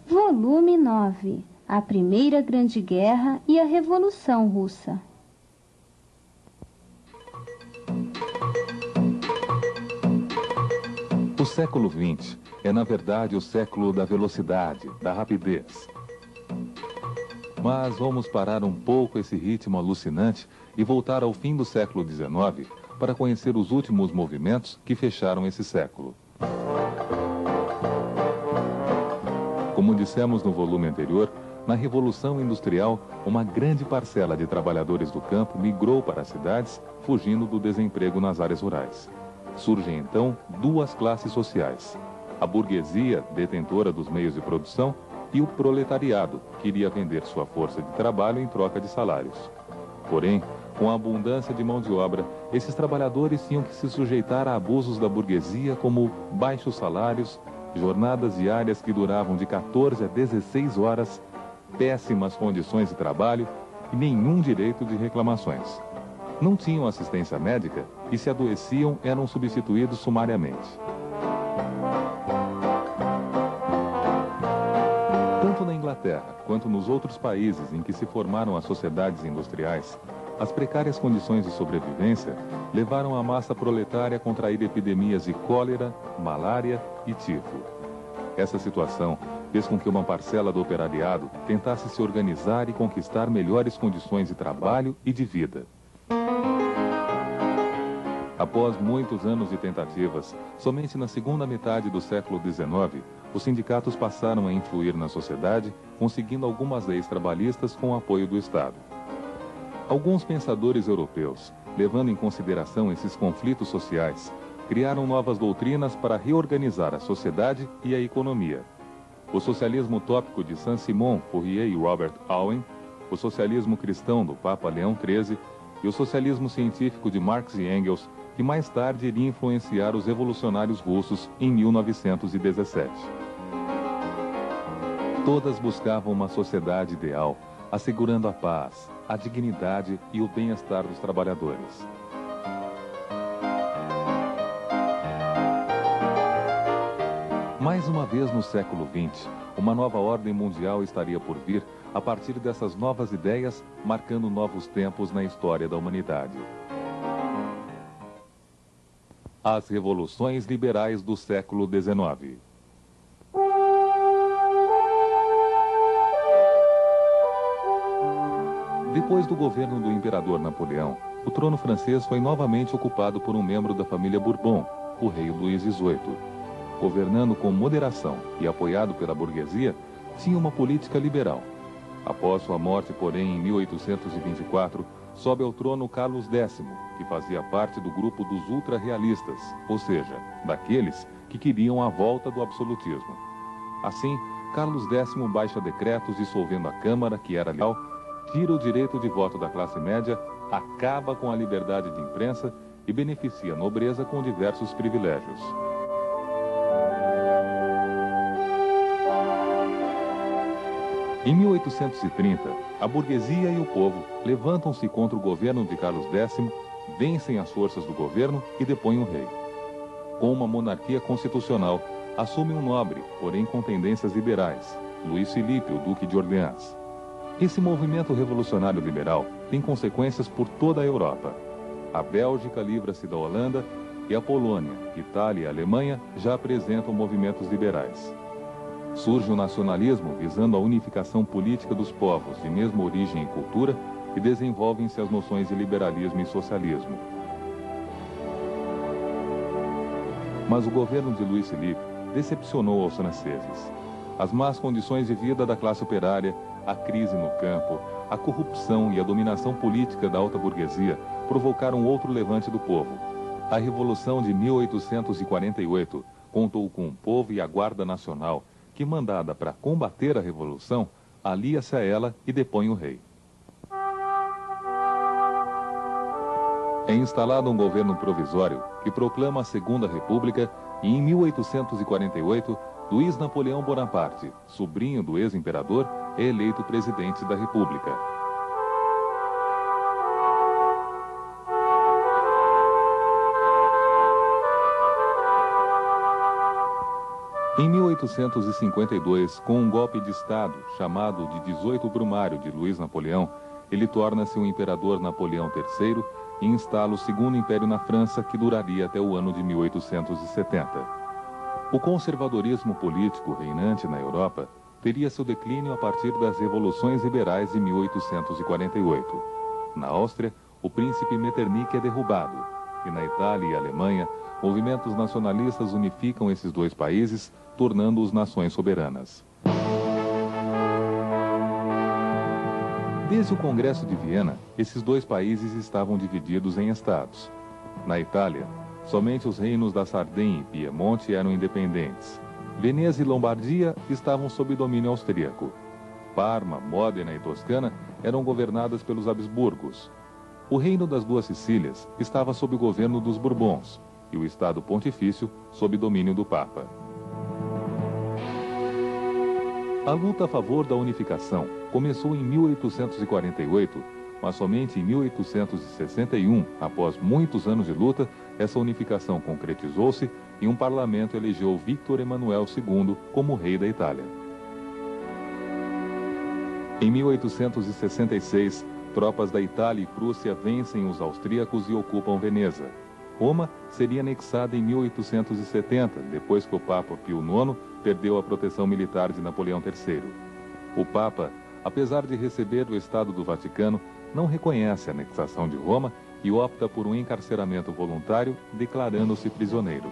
Volume 9. A Primeira Grande Guerra e a Revolução Russa. O século XX é, na verdade, o século da velocidade, da rapidez. Mas vamos parar um pouco esse ritmo alucinante e voltar ao fim do século XIX para conhecer os últimos movimentos que fecharam esse século. Como dissemos no volume anterior, na Revolução Industrial, uma grande parcela de trabalhadores do campo migrou para as cidades, fugindo do desemprego nas áreas rurais. Surgem então duas classes sociais: a burguesia, detentora dos meios de produção, e o proletariado, que iria vender sua força de trabalho em troca de salários. Porém, com a abundância de mão de obra, esses trabalhadores tinham que se sujeitar a abusos da burguesia, como baixos salários, jornadas diárias que duravam de 14 a 16 horas, péssimas condições de trabalho e nenhum direito de reclamações. Não tinham assistência médica e, se adoeciam, eram substituídos sumariamente. Tanto na Inglaterra quanto nos outros países em que se formaram as sociedades industriais, as precárias condições de sobrevivência levaram a massa proletária a contrair epidemias de cólera, malária e tifo. Essa situação fez com que uma parcela do operariado tentasse se organizar e conquistar melhores condições de trabalho e de vida. Após muitos anos de tentativas, somente na segunda metade do século XIX, os sindicatos passaram a influir na sociedade, conseguindo algumas leis trabalhistas com o apoio do Estado. Alguns pensadores europeus, levando em consideração esses conflitos sociais, criaram novas doutrinas para reorganizar a sociedade e a economia. O socialismo utópico de Saint-Simon, Fourier e Robert Owen, o socialismo cristão do Papa Leão XIII e o socialismo científico de Marx e Engels, que mais tarde iria influenciar os revolucionários russos em 1917. Todas buscavam uma sociedade ideal, assegurando a paz, a dignidade e o bem-estar dos trabalhadores. Mais uma vez no século XX, uma nova ordem mundial estaria por vir a partir dessas novas ideias, marcando novos tempos na história da humanidade. As revoluções liberais do século XIX. Depois do governo do imperador Napoleão, o trono francês foi novamente ocupado por um membro da família Bourbon, o rei Luís XVIII. Governando com moderação e apoiado pela burguesia, tinha uma política liberal. Após sua morte, porém, em 1824, sobe ao trono Carlos X, que fazia parte do grupo dos ultra-realistas, ou seja, daqueles que queriam a volta do absolutismo. Assim, Carlos X baixa decretos dissolvendo a Câmara, que era leal, tira o direito de voto da classe média, acaba com a liberdade de imprensa e beneficia a nobreza com diversos privilégios. Em 1830, a burguesia e o povo levantam-se contra o governo de Carlos X, vencem as forças do governo e depõem o rei. Com uma monarquia constitucional, assume um nobre, porém com tendências liberais, Luís Filipe, o Duque de Orleans. Esse movimento revolucionário liberal tem consequências por toda a Europa. A Bélgica livra-se da Holanda e a Polônia, Itália e Alemanha já apresentam movimentos liberais. Surge o nacionalismo visando a unificação política dos povos de mesma origem e cultura e desenvolvem-se as noções de liberalismo e socialismo. Mas o governo de Louis Philippe decepcionou aos franceses. As más condições de vida da classe operária, a crise no campo, a corrupção e a dominação política da alta burguesia provocaram outro levante do povo. A Revolução de 1848 contou com o povo e a Guarda Nacional, que, mandada para combater a Revolução, alia-se a ela e depõe o rei. É instalado um governo provisório que proclama a Segunda República e, em 1848, Luiz Napoleão Bonaparte, sobrinho do ex-imperador, é eleito presidente da República. Em 1852, com um golpe de Estado chamado de 18 Brumário de Luiz Napoleão, ele torna-se o imperador Napoleão III e instala o Segundo Império na França, que duraria até o ano de 1870. O conservadorismo político reinante na Europa teria seu declínio a partir das revoluções liberais de 1848. Na Áustria, o príncipe Metternich é derrubado, e na Itália e Alemanha, movimentos nacionalistas unificam esses dois países, tornando-os nações soberanas. Desde o Congresso de Viena, esses dois países estavam divididos em estados. Na Itália, somente os reinos da Sardenha e Piemonte eram independentes. Veneza e Lombardia estavam sob domínio austríaco. Parma, Módena e Toscana eram governadas pelos Habsburgos. O reino das Duas Sicílias estava sob o governo dos Bourbons e o Estado Pontifício sob domínio do Papa. A luta a favor da unificação começou em 1848, mas somente em 1861, após muitos anos de luta, essa unificação concretizou-se e um parlamento elegeu Victor Emanuel II como rei da Itália. Em 1866, tropas da Itália e Prússia vencem os austríacos e ocupam Veneza. Roma seria anexada em 1870, depois que o Papa Pio IX perdeu a proteção militar de Napoleão III. O Papa, apesar de receber o Estado do Vaticano, não reconhece a anexação de Roma e opta por um encarceramento voluntário, declarando-se prisioneiro.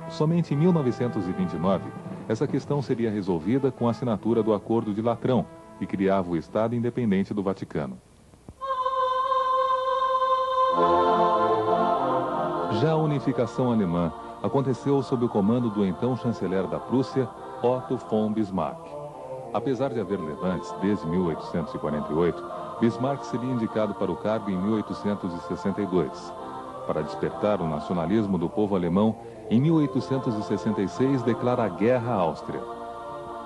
Somente em 1929, essa questão seria resolvida com a assinatura do Acordo de Latrão, que criava o Estado independente do Vaticano. Já a unificação alemã aconteceu sob o comando do então chanceler da Prússia, Otto von Bismarck. Apesar de haver levantes desde 1848, Bismarck seria indicado para o cargo em 1862. Para despertar o nacionalismo do povo alemão, em 1866 declara a guerra à Áustria.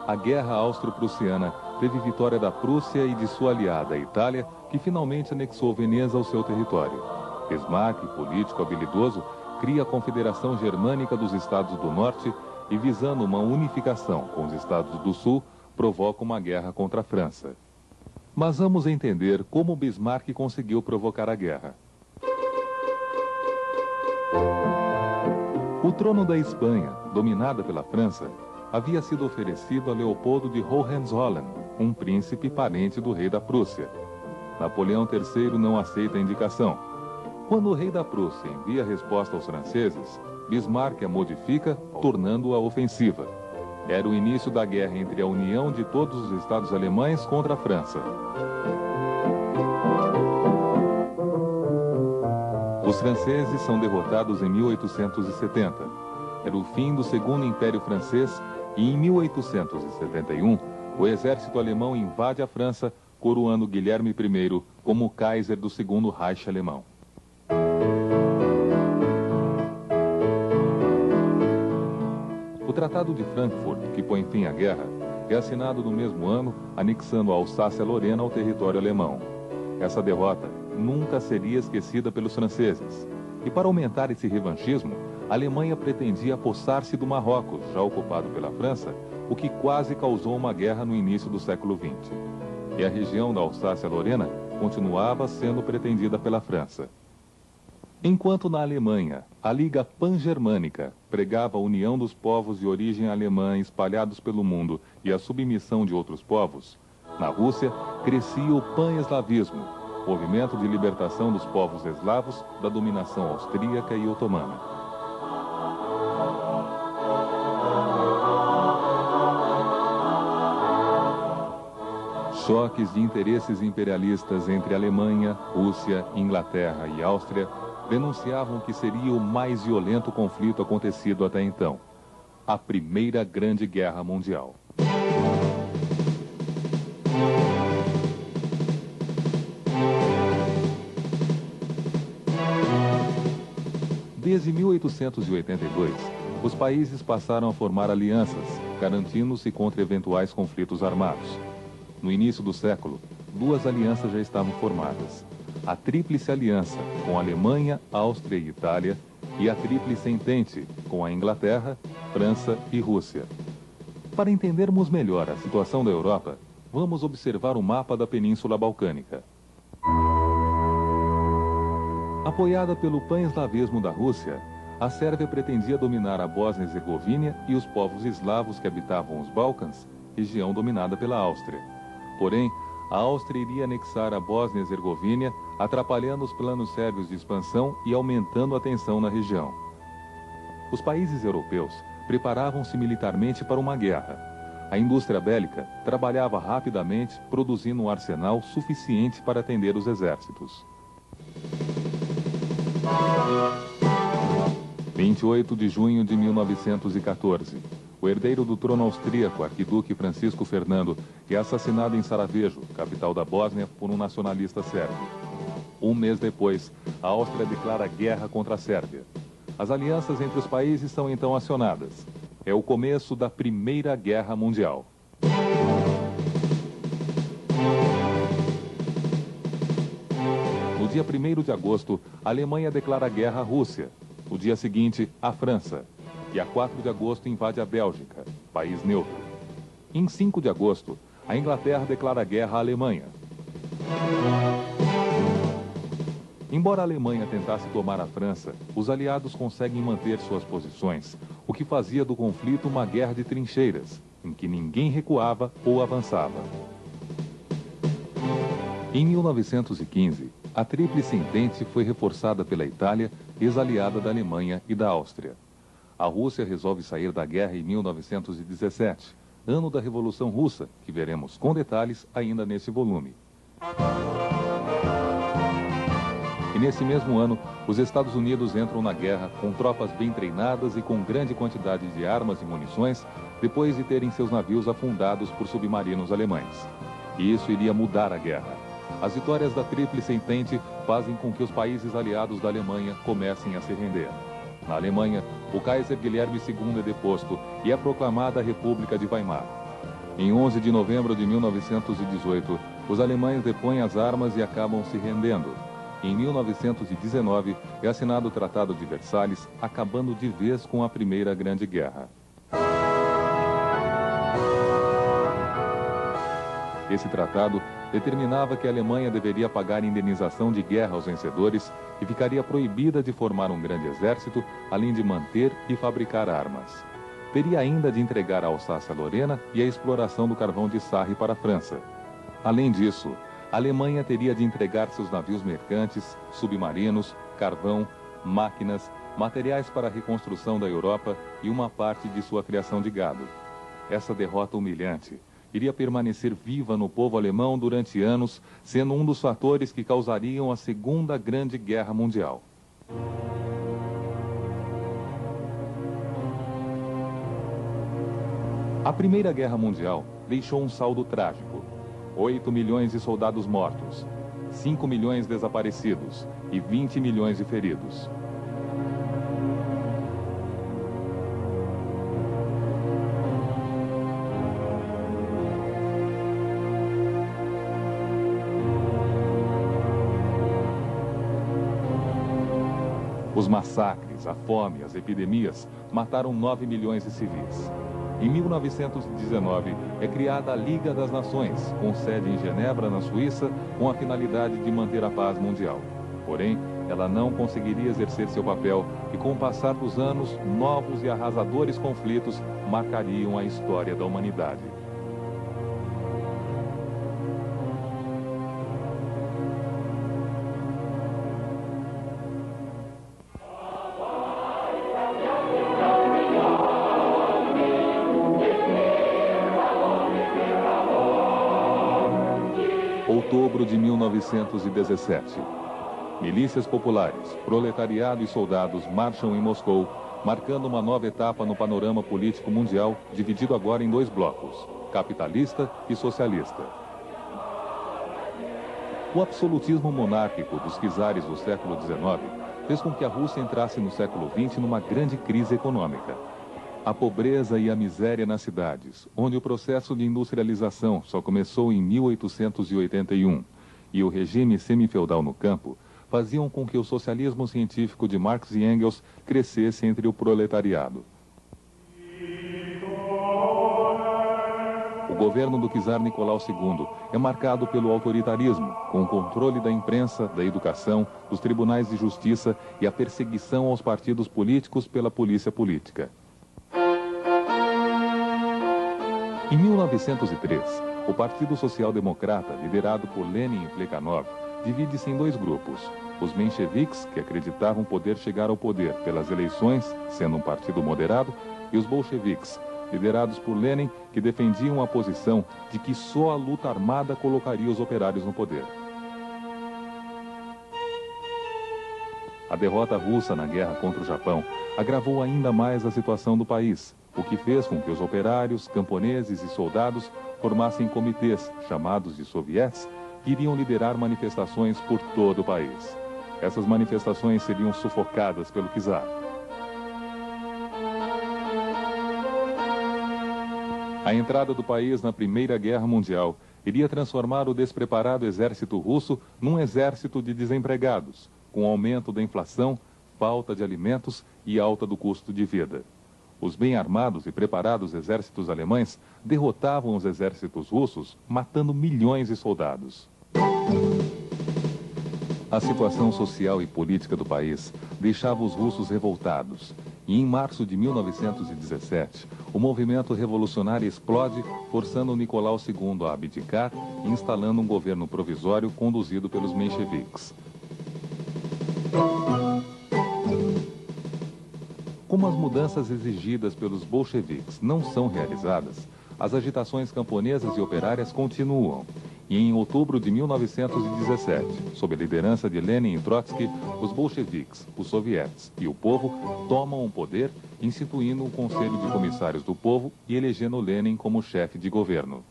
A guerra austro-prussiana teve vitória da Prússia e de sua aliada, a Itália, que finalmente anexou Veneza ao seu território. Bismarck, político habilidoso, cria a Confederação Germânica dos Estados do Norte e, visando uma unificação com os Estados do Sul, provoca uma guerra contra a França. Mas vamos entender como Bismarck conseguiu provocar a guerra. O trono da Espanha, dominada pela França, havia sido oferecido a Leopoldo de Hohenzollern, um príncipe parente do rei da Prússia. Napoleão III não aceita a indicação. Quando o rei da Prússia envia a resposta aos franceses, Bismarck a modifica, tornando-a ofensiva. Era o início da guerra entre a união de todos os estados alemães contra a França. Os franceses são derrotados em 1870. Era o fim do Segundo Império Francês e, em 1871, o exército alemão invade a França, coroando Guilherme I como Kaiser do Segundo Reich alemão. O Tratado de Frankfurt, que põe fim à guerra, é assinado no mesmo ano, anexando a Alsácia-Lorena ao território alemão. Essa derrota nunca seria esquecida pelos franceses. E para aumentar esse revanchismo, a Alemanha pretendia apossar-se do Marrocos, já ocupado pela França, o que quase causou uma guerra no início do século XX. e a região da Alsácia-Lorena continuava sendo pretendida pela França. Enquanto na Alemanha, a Liga Pan-Germânica pregava a união dos povos de origem alemã espalhados pelo mundo e a submissão de outros povos, na Rússia crescia o pan-eslavismo, movimento de libertação dos povos eslavos da dominação austríaca e otomana. Choques de interesses imperialistas entre Alemanha, Rússia, Inglaterra e Áustria denunciavam que seria o mais violento conflito acontecido até então, a Primeira Grande Guerra Mundial. Desde 1882, os países passaram a formar alianças, garantindo-se contra eventuais conflitos armados. No início do século, duas alianças já estavam formadas. A Tríplice Aliança, com a Alemanha, Áustria e Itália, e a Tríplice Entente, com a Inglaterra, França e Rússia. Para entendermos melhor a situação da Europa, vamos observar o mapa da Península Balcânica. Apoiada pelo pan-eslavismo da Rússia, a Sérvia pretendia dominar a Bósnia-Herzegovina e os povos eslavos que habitavam os Balcãs, região dominada pela Áustria. Porém, a Áustria iria anexar a Bósnia-Herzegovina, atrapalhando os planos sérvios de expansão e aumentando a tensão na região. Os países europeus preparavam-se militarmente para uma guerra. A indústria bélica trabalhava rapidamente, produzindo um arsenal suficiente para atender os exércitos. 28 de junho de 1914. O herdeiro do trono austríaco, arquiduque Francisco Fernando, é assassinado em Sarajevo, capital da Bósnia, por um nacionalista sérvio. Um mês depois, a Áustria declara guerra contra a Sérvia. As alianças entre os países são então acionadas. É o começo da Primeira Guerra Mundial. No dia 1º de agosto, a Alemanha declara guerra à Rússia. No dia seguinte, à França. E a 4 de agosto invade a Bélgica, país neutro. Em 5 de agosto, a Inglaterra declara guerra à Alemanha. Embora a Alemanha tentasse tomar a França, os aliados conseguem manter suas posições, o que fazia do conflito uma guerra de trincheiras, em que ninguém recuava ou avançava. Em 1915, a Tríplice Entente foi reforçada pela Itália, ex-aliada da Alemanha e da Áustria. A Rússia resolve sair da guerra em 1917, ano da Revolução Russa, que veremos com detalhes ainda nesse volume. E nesse mesmo ano, os Estados Unidos entram na guerra com tropas bem treinadas e com grande quantidade de armas e munições, depois de terem seus navios afundados por submarinos alemães. E isso iria mudar a guerra. As vitórias da Tríplice Entente fazem com que os países aliados da Alemanha comecem a se render. Na Alemanha, o Kaiser Guilherme II é deposto e é proclamada a República de Weimar. Em 11 de novembro de 1918, os alemães depõem as armas e acabam se rendendo. Em 1919, é assinado o Tratado de Versalhes, acabando de vez com a Primeira Grande Guerra. Esse tratado determinava que a Alemanha deveria pagar indenização de guerra aos vencedores e ficaria proibida de formar um grande exército, além de manter e fabricar armas. Teria ainda de entregar a Alsácia-Lorena e a exploração do carvão de Sarre para a França. Além disso, a Alemanha teria de entregar seus navios mercantes, submarinos, carvão, máquinas, materiais para a reconstrução da Europa e uma parte de sua criação de gado. Essa derrota humilhante iria permanecer viva no povo alemão durante anos, sendo um dos fatores que causariam a Segunda Grande Guerra Mundial. A Primeira Guerra Mundial deixou um saldo trágico. 8 milhões de soldados mortos, 5 milhões desaparecidos e 20 milhões de feridos. Os massacres, a fome, as epidemias mataram 9 milhões de civis. Em 1919, é criada a Liga das Nações, com sede em Genebra, na Suíça, com a finalidade de manter a paz mundial. Porém, ela não conseguiria exercer seu papel e, com o passar dos anos, novos e arrasadores conflitos marcariam a história da humanidade. Outubro de 1917. Milícias populares, proletariado e soldados marcham em Moscou, marcando uma nova etapa no panorama político mundial, dividido agora em dois blocos, capitalista e socialista. O absolutismo monárquico dos czares do século XIX fez com que a Rússia entrasse no século XX numa grande crise econômica. A pobreza e a miséria nas cidades, onde o processo de industrialização só começou em 1881, e o regime semifeudal no campo, faziam com que o socialismo científico de Marx e Engels crescesse entre o proletariado. O governo do czar Nicolau II é marcado pelo autoritarismo, com o controle da imprensa, da educação, dos tribunais de justiça e a perseguição aos partidos políticos pela polícia política. Em 1903, o Partido Social Democrata, liderado por Lenin e Plekhanov, divide-se em dois grupos. Os mencheviques, que acreditavam poder chegar ao poder pelas eleições, sendo um partido moderado, e os bolcheviques, liderados por Lenin, que defendiam a posição de que só a luta armada colocaria os operários no poder. A derrota russa na guerra contra o Japão agravou ainda mais a situação do país, o que fez com que os operários, camponeses e soldados formassem comitês, chamados de sovietes, que iriam liderar manifestações por todo o país. Essas manifestações seriam sufocadas pelo czar. A entrada do país na Primeira Guerra Mundial iria transformar o despreparado exército russo num exército de desempregados, com aumento da inflação, falta de alimentos e alta do custo de vida. Os bem armados e preparados exércitos alemães derrotavam os exércitos russos, matando milhões de soldados. A situação social e política do país deixava os russos revoltados. E em março de 1917, o movimento revolucionário explode, forçando Nicolau II a abdicar e instalando um governo provisório conduzido pelos mencheviques. Como as mudanças exigidas pelos bolcheviques não são realizadas, as agitações camponesas e operárias continuam. E em outubro de 1917, sob a liderança de Lenin e Trotsky, os bolcheviques, os sovietes e o povo tomam o poder, instituindo um conselho de comissários do povo e elegendo Lenin como chefe de governo.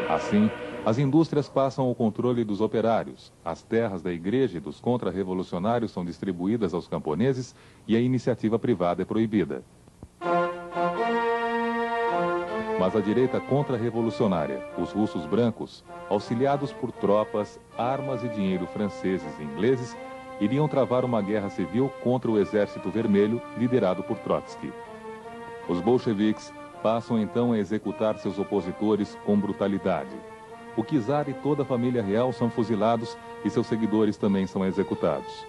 Assim, as indústrias passam ao controle dos operários, as terras da igreja e dos contra-revolucionários são distribuídas aos camponeses e a iniciativa privada é proibida. Mas a direita contra-revolucionária, os russos brancos, auxiliados por tropas, armas e dinheiro franceses e ingleses, iriam travar uma guerra civil contra o Exército Vermelho, liderado por Trotsky. Os bolcheviques passam então a executar seus opositores com brutalidade. O czar e toda a família real são fuzilados e seus seguidores também são executados.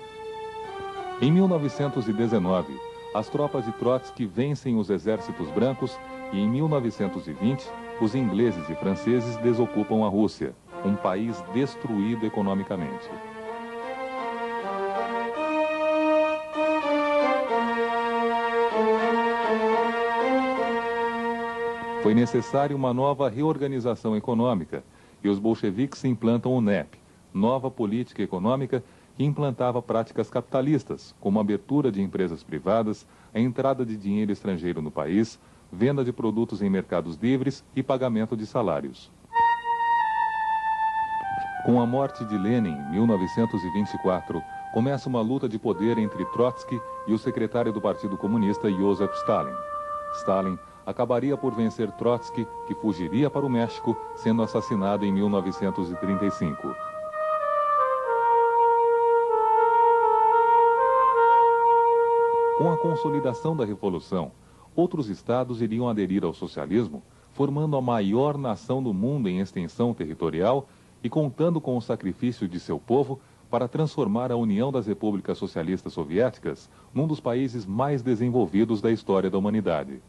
Em 1919, as tropas de Trotsky vencem os exércitos brancos e em 1920, os ingleses e franceses desocupam a Rússia, um país destruído economicamente. Foi necessária uma nova reorganização econômica e os bolcheviques implantam o NEP, nova política econômica que implantava práticas capitalistas, como a abertura de empresas privadas, a entrada de dinheiro estrangeiro no país, venda de produtos em mercados livres e pagamento de salários. Com a morte de Lenin em 1924, começa uma luta de poder entre Trotsky e o secretário do Partido Comunista, Joseph Stalin. Stalin acabaria por vencer Trotsky, que fugiria para o México, sendo assassinado em 1935. Com a consolidação da Revolução, outros estados iriam aderir ao socialismo, formando a maior nação do mundo em extensão territorial e contando com o sacrifício de seu povo para transformar a União das Repúblicas Socialistas Soviéticas num dos países mais desenvolvidos da história da humanidade.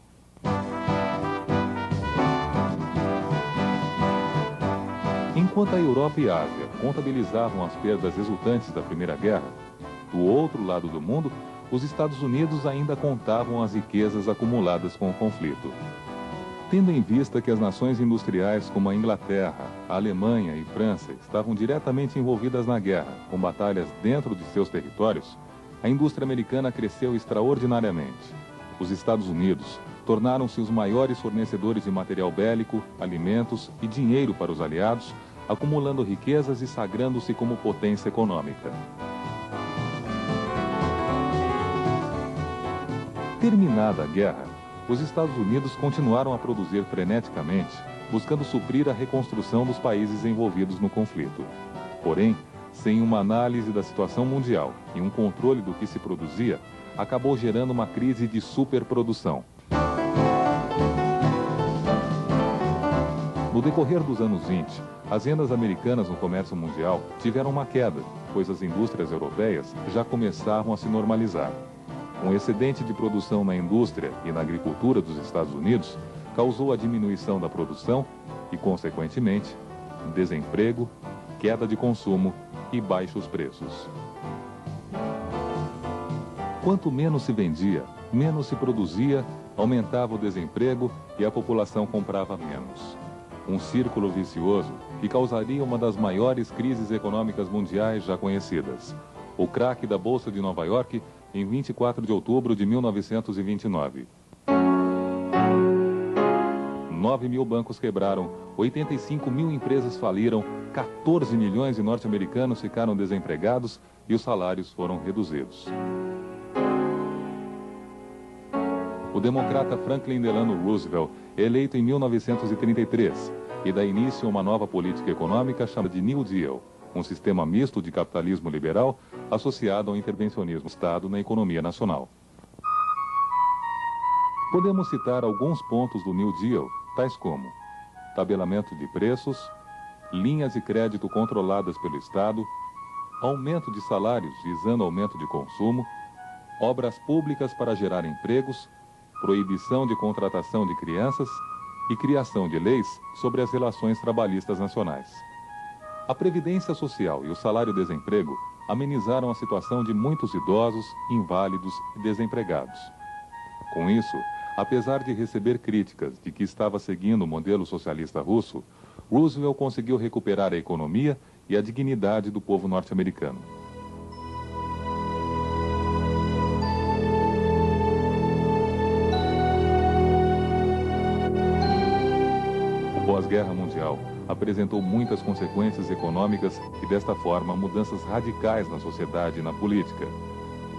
Enquanto a Europa e a Ásia contabilizavam as perdas resultantes da Primeira Guerra, do outro lado do mundo, os Estados Unidos ainda contavam as riquezas acumuladas com o conflito. Tendo em vista que as nações industriais como a Inglaterra, a Alemanha e França estavam diretamente envolvidas na guerra, com batalhas dentro de seus territórios, a indústria americana cresceu extraordinariamente. Os Estados Unidos tornaram-se os maiores fornecedores de material bélico, alimentos e dinheiro para os aliados, acumulando riquezas e sagrando-se como potência econômica. Terminada a guerra, os Estados Unidos continuaram a produzir freneticamente, buscando suprir a reconstrução dos países envolvidos no conflito. Porém, sem uma análise da situação mundial e um controle do que se produzia, acabou gerando uma crise de superprodução. No decorrer dos anos 20, as vendas americanas no comércio mundial tiveram uma queda, pois as indústrias europeias já começavam a se normalizar. Um excedente de produção na indústria e na agricultura dos Estados Unidos causou a diminuição da produção e, consequentemente, desemprego, queda de consumo e baixos preços. Quanto menos se vendia, menos se produzia, aumentava o desemprego e a população comprava menos. Um círculo vicioso que causaria uma das maiores crises econômicas mundiais já conhecidas: o craque da Bolsa de Nova York em 24 de outubro de 1929. 9 mil bancos quebraram, 85 mil empresas faliram, 14 milhões de norte-americanos ficaram desempregados e os salários foram reduzidos. O democrata Franklin Delano Roosevelt é eleito em 1933 e dá início a uma nova política econômica chamada de New Deal, um sistema misto de capitalismo liberal associado ao intervencionismo do Estado na economia nacional. Podemos citar alguns pontos do New Deal, tais como tabelamento de preços, linhas de crédito controladas pelo Estado, aumento de salários visando aumento de consumo, obras públicas para gerar empregos, proibição de contratação de crianças e criação de leis sobre as relações trabalhistas nacionais. A Previdência Social e o salário-desemprego amenizaram a situação de muitos idosos, inválidos e desempregados. Com isso, apesar de receber críticas de que estava seguindo o modelo socialista russo, Roosevelt conseguiu recuperar a economia e a dignidade do povo norte-americano. O pós-guerra mundial apresentou muitas consequências econômicas e, desta forma, mudanças radicais na sociedade e na política.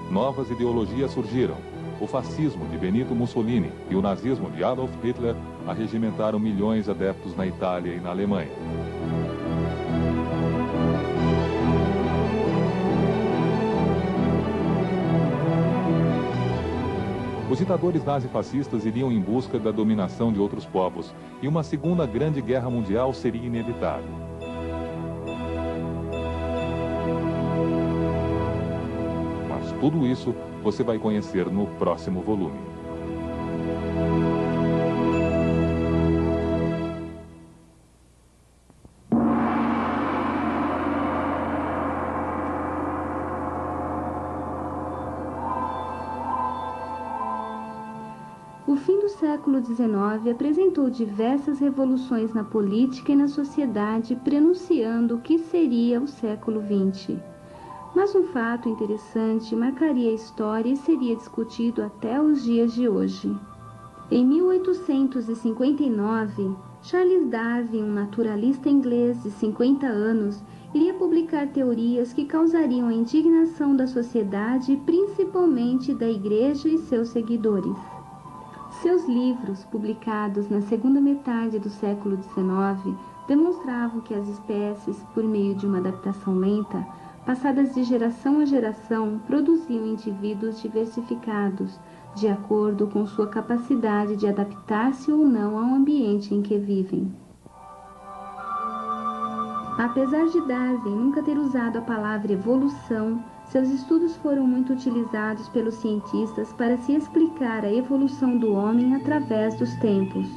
Novas ideologias surgiram. O fascismo de Benito Mussolini e o nazismo de Adolf Hitler arregimentaram milhões de adeptos na Itália e na Alemanha. Os ditadores nazifascistas iriam em busca da dominação de outros povos e uma segunda grande guerra mundial seria inevitável. Mas tudo isso você vai conhecer no próximo volume. O fim do século XIX apresentou diversas revoluções na política e na sociedade, prenunciando o que seria o século XX. Mas um fato interessante marcaria a história e seria discutido até os dias de hoje. Em 1859, Charles Darwin, um naturalista inglês de 50 anos, iria publicar teorias que causariam a indignação da sociedade, principalmente da Igreja e seus seguidores. Seus livros, publicados na segunda metade do século XIX, demonstravam que as espécies, por meio de uma adaptação lenta, passadas de geração a geração, produziam indivíduos diversificados, de acordo com sua capacidade de adaptar-se ou não ao ambiente em que vivem. Apesar de Darwin nunca ter usado a palavra evolução, seus estudos foram muito utilizados pelos cientistas para se explicar a evolução do homem através dos tempos.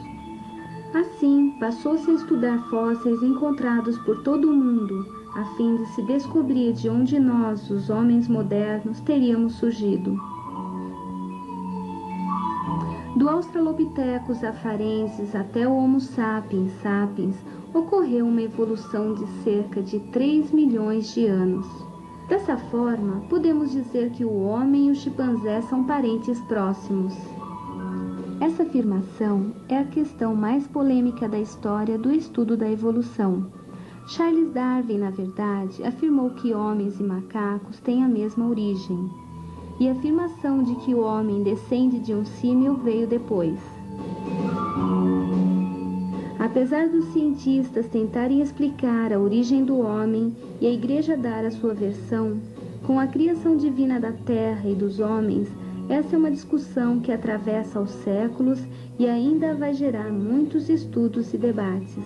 Assim, passou-se a estudar fósseis encontrados por todo o mundo, a fim de se descobrir de onde nós, os homens modernos, teríamos surgido. Do Australopithecus afarensis até o Homo sapiens sapiens, ocorreu uma evolução de cerca de 3 milhões de anos. Dessa forma, podemos dizer que o homem e o chimpanzé são parentes próximos. Essa afirmação é a questão mais polêmica da história do estudo da evolução. Charles Darwin, na verdade, afirmou que homens e macacos têm a mesma origem, e a afirmação de que o homem descende de um símil veio depois. Apesar dos cientistas tentarem explicar a origem do homem e a Igreja dar a sua versão, com a criação divina da Terra e dos homens, essa é uma discussão que atravessa os séculos e ainda vai gerar muitos estudos e debates.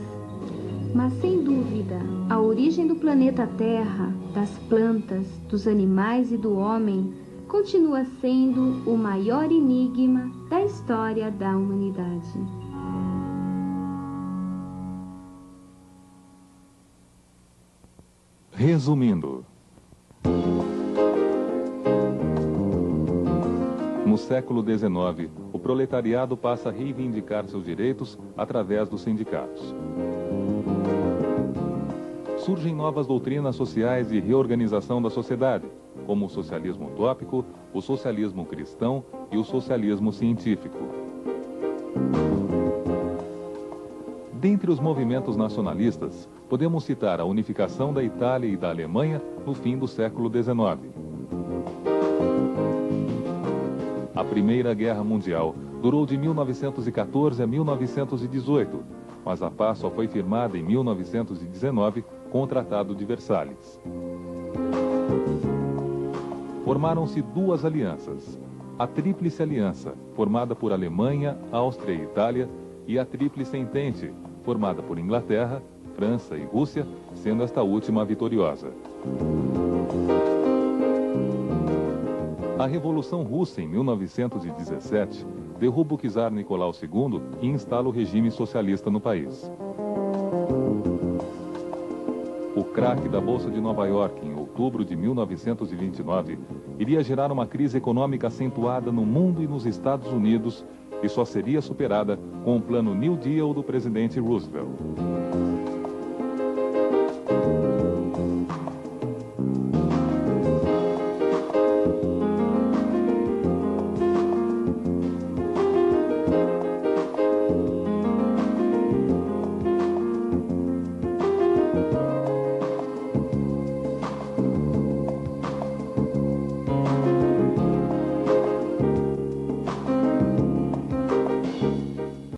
Mas, sem dúvida, a origem do planeta Terra, das plantas, dos animais e do homem continua sendo o maior enigma da história da humanidade. Resumindo, no século XIX, o proletariado passa a reivindicar seus direitos através dos sindicatos. Surgem novas doutrinas sociais de reorganização da sociedade, como o socialismo utópico, o socialismo cristão e o socialismo científico. Dentre os movimentos nacionalistas, podemos citar a unificação da Itália e da Alemanha no fim do século XIX. A Primeira Guerra Mundial durou de 1914 a 1918, mas a paz só foi firmada em 1919 com o Tratado de Versalhes. Formaram-se duas alianças, a Tríplice Aliança, formada por Alemanha, Áustria e Itália, e a Tríplice Entente, formada por Inglaterra, França e Rússia, sendo esta última vitoriosa. A Revolução Russa, em 1917, derruba o czar Nicolau II e instala o regime socialista no país. O craque da Bolsa de Nova York, em outubro de 1929, iria gerar uma crise econômica acentuada no mundo e nos Estados Unidos, e só seria superada com o plano New Deal do presidente Roosevelt.